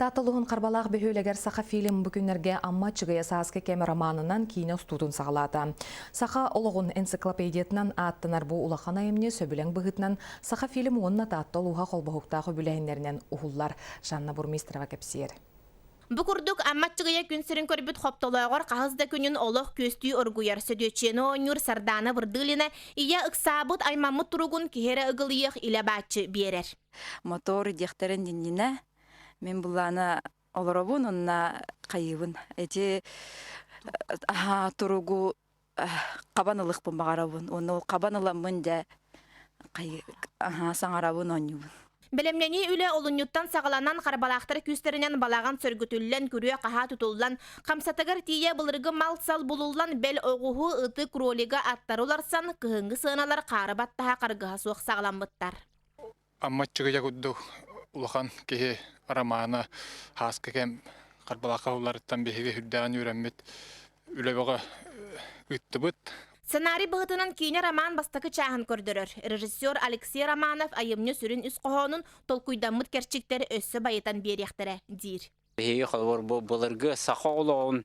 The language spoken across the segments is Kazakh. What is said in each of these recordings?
Татылығын қарбалақ бөхөлегер сақа фильм бүкінерге амма чыгая сааске кеме романынан кейіне студын сағалады. Сақа олығын энциклопедиятынан аттынар бұл улақана емне сөбілен бұғытынан сақа фильм онына татты олуға қолбағықтағы бүләйіндерінен ұғылар. Жанна Бурмистрова кепсер. Букурдук амматчыгыя күнсерин көрбүт хоптолоогор кагызда күнүн олох көстүү оргуяр сөдөчені оңюр сардана бырдылина ия ыксабыт аймамыт туругун кихере ыгылыйых илебачы берер. Мотор дехтерен диннине мен буланы олоробун онна кайыбын. Эти туругу кабанылыкпын багарабын. Оны кабаныламын да саңарабын онюбун. Белемнени үле олуньюттан сағаланан қарбалақтар күстерінен балаған сөргүтүллен күрüе қаха тұтылдан, қамсатығыр тие бұлырғы мал сал бұлулан бел оғуғы ыты кролига аттаруларсан кыһыңғы сыналар қарыбаттаға қарғыға суық сағаламбыттар. Амматчыгыя күдді улахан кеhe романы хаска кем қарбалақа уларыттан беһиге хүрдән үйрәммет үле бага ыттыбыт. Сценарий бұғытынан кейіне роман бастықы чағын көрдірір. Режиссер Алексей Романов айымны сүрін үс қоғанын толкуйдамыт керчіктері өссі байытан беректірі дейір. Беге қалбар бұлырғы сақы олауын,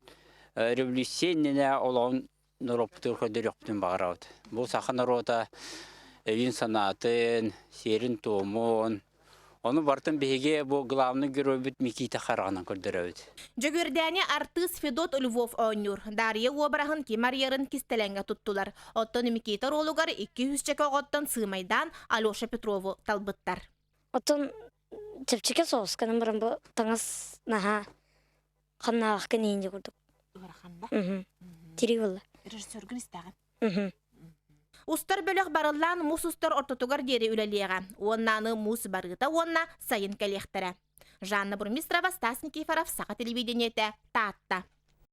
революционіне олауын нұроптыр көдіріқтің бағырауды. Бұл сақы нұрота үйін санатын, серін туымын. Оны бартын беге бұл главны геройбіт Микита қарағынан көрдірәуді. Жөгердәне артист Федот Львов ойнур. Дарья обырағын кемарьерін кистеленге тұттылар. Оттон Микита ролугар 200 чеке оғыттан сымайдан Алеша Петрову талбыттар. Оттон чепчеке соғысқанын бұрын бұл таңыз наға қаннағақ кенейінде көрдік. Барақанда? Тері болы. Режиссергін істәғын? Устар бөлөк барылан мус устар ортотугар дери үлелеға. Оннаны мус барыта, онна сайын кәлектірі. Жанна Бурмистрова, Стас Никифоров, Сақа телевидениеті, Татта.